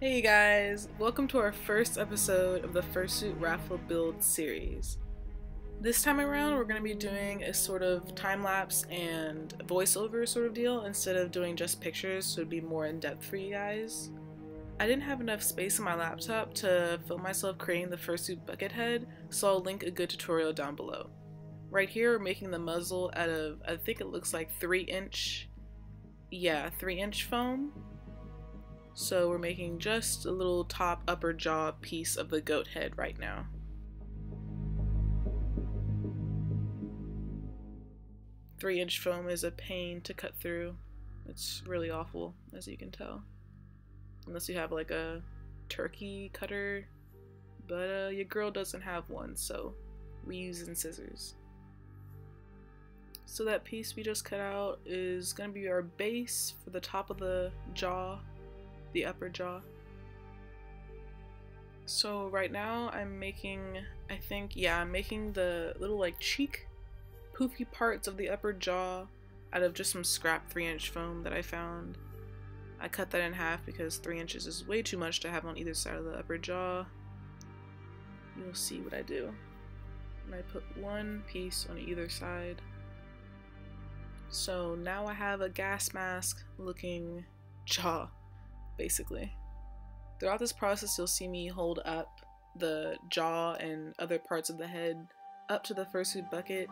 Hey guys, welcome to our first episode of the Fursuit Raffle build series. This time around we're going to be doing a sort of time-lapse and voiceover sort of deal instead of doing just pictures, so it'd be more in-depth for you guys. I didn't have enough space on my laptop to film myself creating the Fursuit bucket head, so I'll link a good tutorial down below. Right here we're making the muzzle out of, I think it looks like 3-inch foam. So we're making just a little top upper jaw piece of the goat head right now. Three-inch foam is a pain to cut through. It's really awful, as you can tell. Unless you have like a turkey cutter, but your girl doesn't have one, so we're using scissors. So that piece we just cut out is going to be our base for the top of the jaw. The upper jaw. So right now I'm making, I'm making the little like cheek poofy parts of the upper jaw out of just some scrap 3-inch foam that I found. I cut that in half because 3 inches is way too much to have on either side of the upper jaw. You'll see what I do. And I put one piece on either side. So now I have a gas mask looking jaw. Basically. Throughout this process you'll see me hold up the jaw and other parts of the head up to the fursuit bucket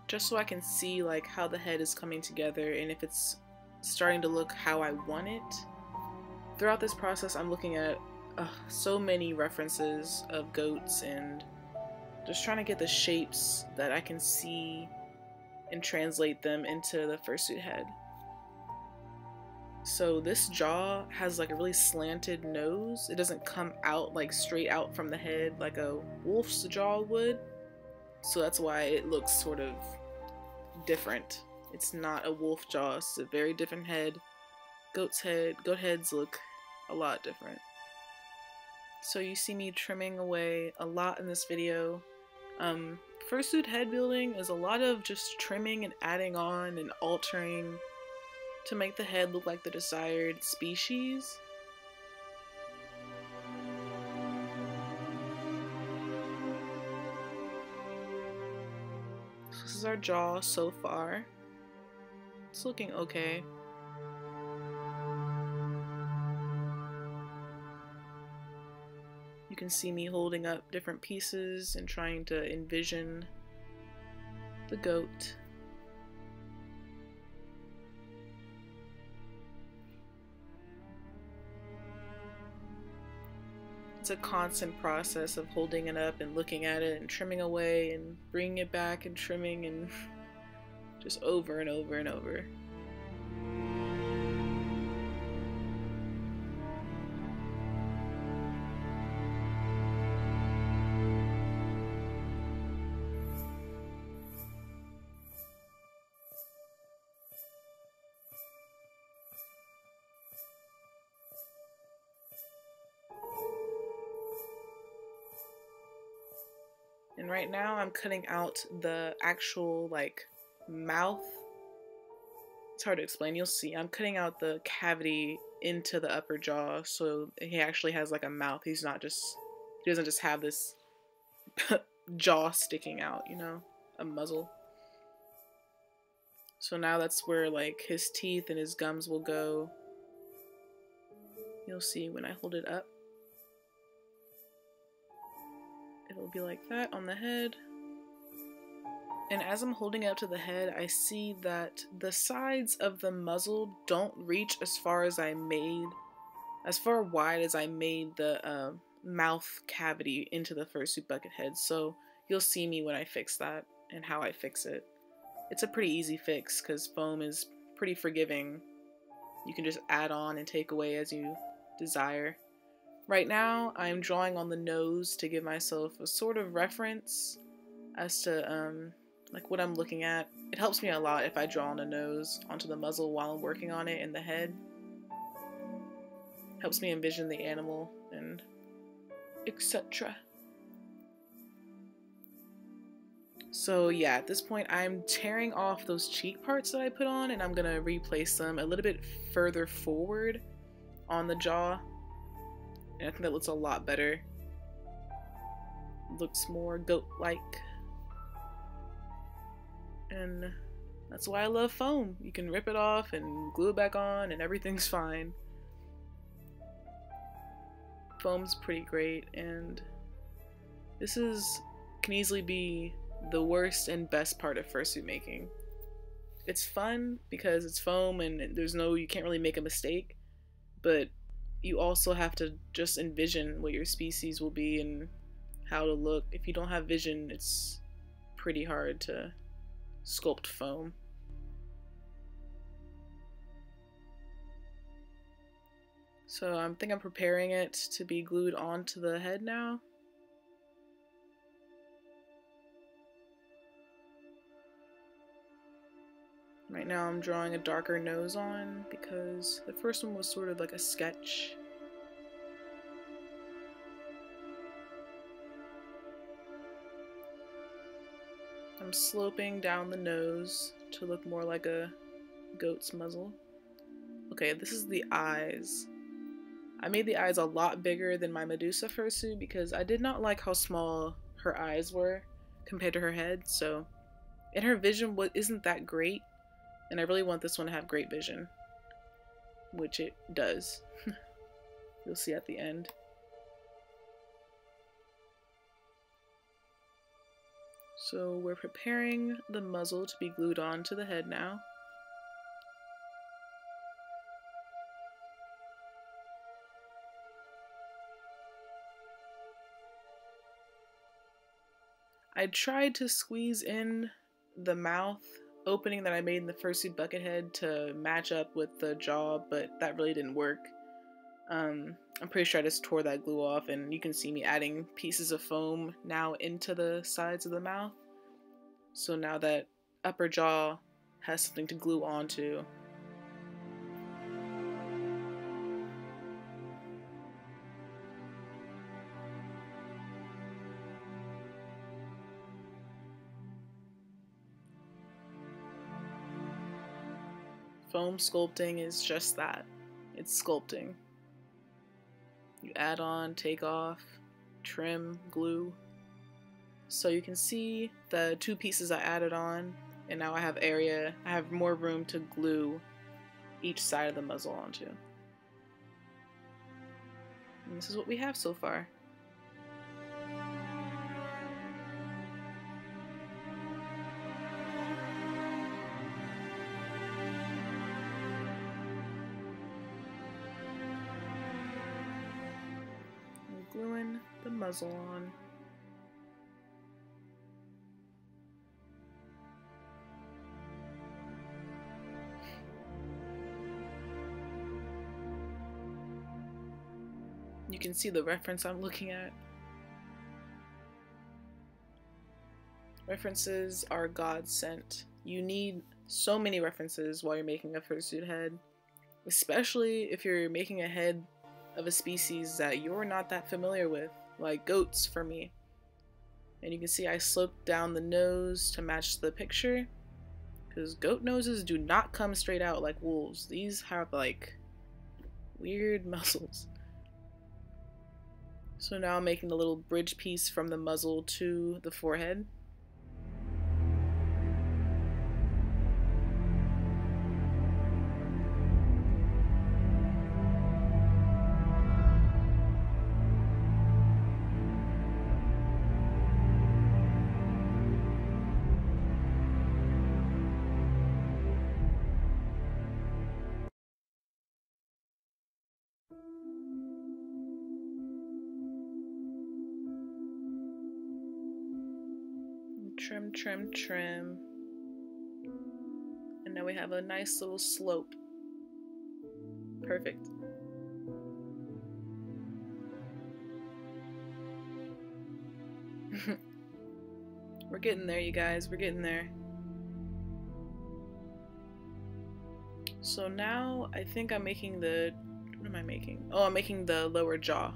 just so I can see like how the head is coming together and if it's starting to look how I want it. Throughout this process I'm looking at so many references of goats and just trying to get the shapes that I can see and translate them into the fursuit head. So this jaw has like a really slanted nose. It doesn't come out like straight out from the head like a wolf's jaw would. So that's why it looks sort of different. It's not a wolf jaw, it's a very different head. Goat heads look a lot different. So you see me trimming away a lot in this video. Fursuit head building is a lot of just trimming and adding on and altering to make the head look like the desired species. This is our jaw so far. It's looking okay. You can see me holding up different pieces and trying to envision the goat. It's a constant process of holding it up and looking at it and trimming away and bringing it back and trimming and just over and over and over. And right now I'm cutting out the actual like mouth. It's hard to explain, you'll see. I'm cutting out the cavity into the upper jaw so he actually has like a mouth. He doesn't just have this jaw sticking out, you know, a muzzle. So now that's where like his teeth and his gums will go. You'll see when I hold it up. It'll be like that on the head. And as I'm holding it up to the head, I see that the sides of the muzzle don't reach as far wide as I made the mouth cavity into the fursuit bucket head. So you'll see me when I fix that and how I fix it. It's a pretty easy fix because foam is pretty forgiving. You can just add on and take away as you desire. Right now, I'm drawing on the nose to give myself a sort of reference as to like what I'm looking at. It helps me a lot if I draw on the nose onto the muzzle while I'm working on it in the head. Helps me envision the animal and etc. So yeah, at this point I'm tearing off those cheek parts that I put on and I'm gonna replace them a little bit further forward on the jaw. And I think that looks a lot better. Looks more goat-like. And that's why I love foam. You can rip it off and glue it back on and everything's fine. Foam's pretty great, and this can easily be the worst and best part of fursuit making. It's fun because it's foam and you can't really make a mistake, but you also have to just envision what your species will be and how to look. If you don't have vision, it's pretty hard to sculpt foam. So I think I'm preparing it to be glued onto the head now. Right now I'm drawing a darker nose on because the first one was sort of like a sketch. I'm sloping down the nose to look more like a goat's muzzle. Okay, this is the eyes. I made the eyes a lot bigger than my Medusa fursuit because I did not like how small her eyes were compared to her head, so and her vision isn't that great, and I really want this one to have great vision, which it does. You'll see at the end. So we're preparing the muzzle to be glued on to the head now. I tried to squeeze in the mouth opening that I made in the fursuit bucket head to match up with the jaw, but that really didn't work. I'm pretty sure I just tore that glue off, and you can see me adding pieces of foam now into the sides of the mouth. So now that upper jaw has something to glue onto. Foam sculpting is just that. It's sculpting. You add on, take off, trim, glue. So you can see the two pieces I added on, and now I have more room to glue each side of the muzzle onto. And this is what we have so far. Gluing the muzzle on. You can see the reference I'm looking at. References are God sent. You need so many references while you're making a fursuit head, especially if you're making a head of a species that you're not that familiar with, like goats for me. And you can see I sloped down the nose to match the picture, because goat noses do not come straight out like wolves. These have like weird muscles. So now I'm making the little bridge piece from the muzzle to the forehead. Trim, trim, trim. And now we have a nice little slope. Perfect. We're getting there, you guys. We're getting there. So now I think I'm making the... What am I making? Oh, I'm making the lower jaw.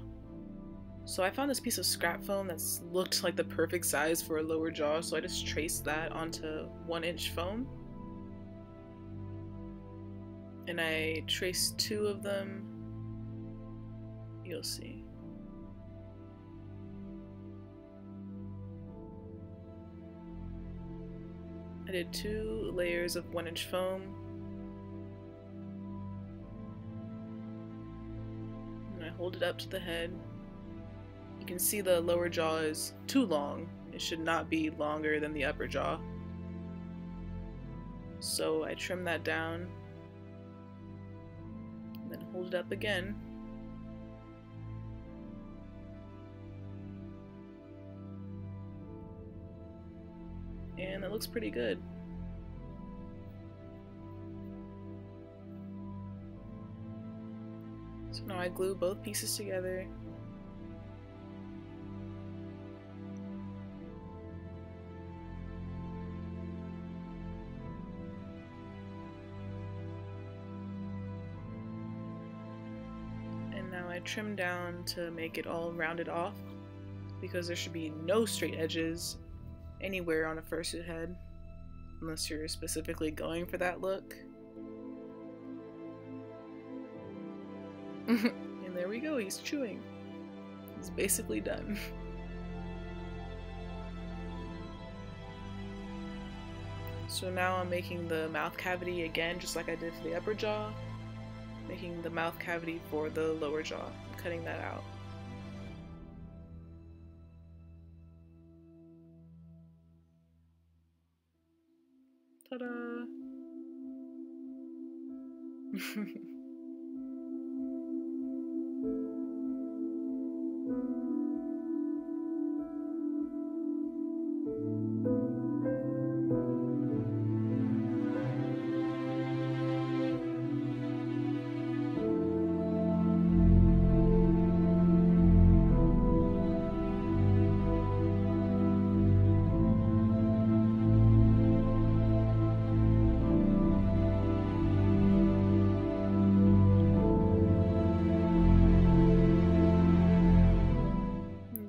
So I found this piece of scrap foam that's looked like the perfect size for a lower jaw, so I just traced that onto 1-inch foam. And I traced 2 of them. You'll see. did 2 layers of 1-inch foam. And I hold it up to the head. You can see the lower jaw is too long. It should not be longer than the upper jaw. So I trim that down. And then hold it up again. And it looks pretty good. So now I glue both pieces together. And now I trim down to make it all rounded off, because there should be no straight edges anywhere on a fursuit head, unless you're specifically going for that look. And there we go, he's chewing. He's basically done. So now I'm making the mouth cavity again, just like I did for the upper jaw. Making the mouth cavity for the lower jaw. I'm cutting that out. Ta-da!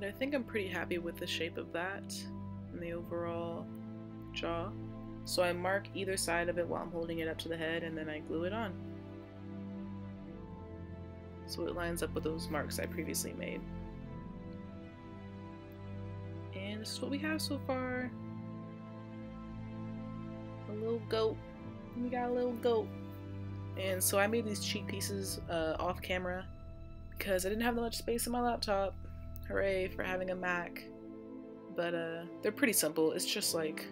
I think I'm pretty happy with the shape of that and the overall jaw. So I mark either side of it while I'm holding it up to the head, and then I glue it on. So it lines up with those marks I previously made. And this is what we have so far. A little goat. We got a little goat. And so I made these cheek pieces off camera because I didn't have that much space on my laptop. Hooray for having a Mac. But they're pretty simple. It's just like,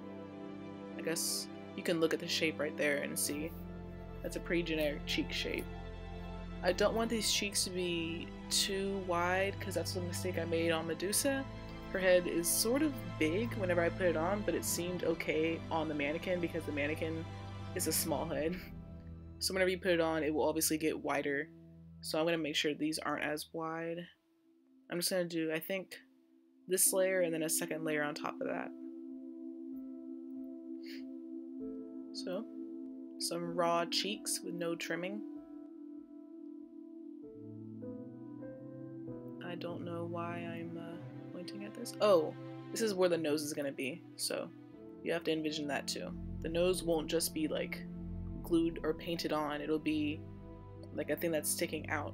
I guess you can look at the shape right there and see that's a pretty generic cheek shape. I don't want these cheeks to be too wide because that's the mistake I made on Medusa. Her head is sort of big whenever I put it on, but it seemed okay on the mannequin because the mannequin is a small head. So whenever you put it on, it will obviously get wider. So I'm going to make sure these aren't as wide. I'm just going to do, I think, this layer and then a second layer on top of that. So, some raw cheeks with no trimming. I don't know why I'm pointing at this. Oh, this is where the nose is going to be, so you have to envision that too. The nose won't just be like glued or painted on, it'll be like a thing that's sticking out.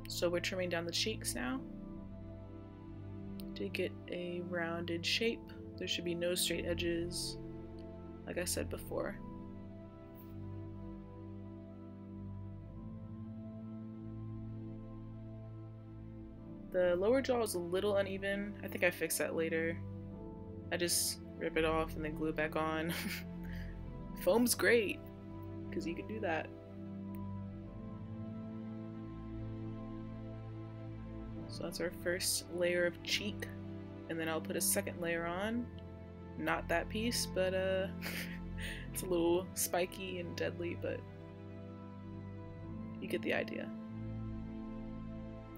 So we're trimming down the cheeks now to get a rounded shape. There should be no straight edges, like I said before. The lower jaw is a little uneven. I think I fix that later. I just rip it off and then glue it back on. Foam's great, because you can do that. So that's our first layer of cheek, and then I'll put a second layer on. Not that piece, but it's a little spiky and deadly, but you get the idea.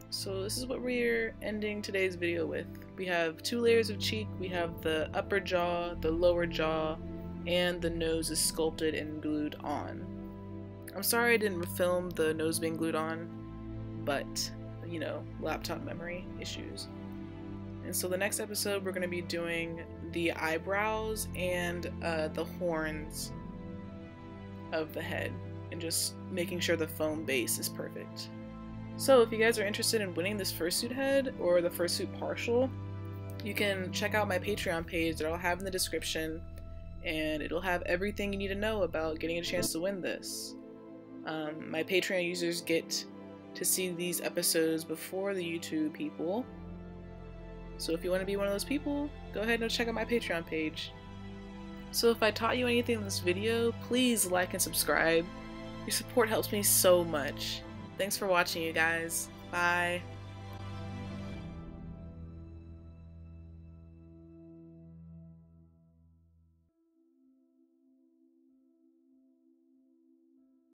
So this is what we're ending today's video with. We have 2 layers of cheek, we have the upper jaw, the lower jaw, and the nose is sculpted and glued on. I'm sorry I didn't film the nose being glued on, but you know, laptop memory issues. And so the next episode we're going to be doing the eyebrows and the horns of the head and just making sure the foam base is perfect. So if you guys are interested in winning this fursuit head or the fursuit partial, you can check out my Patreon page that I'll have in the description, and it'll have everything you need to know about getting a chance to win this. My Patreon users get to see these episodes before the YouTube people. So if you want to be one of those people, go ahead and check out my Patreon page. So if I taught you anything in this video, please like and subscribe. Your support helps me so much. Thanks for watching, you guys. Bye.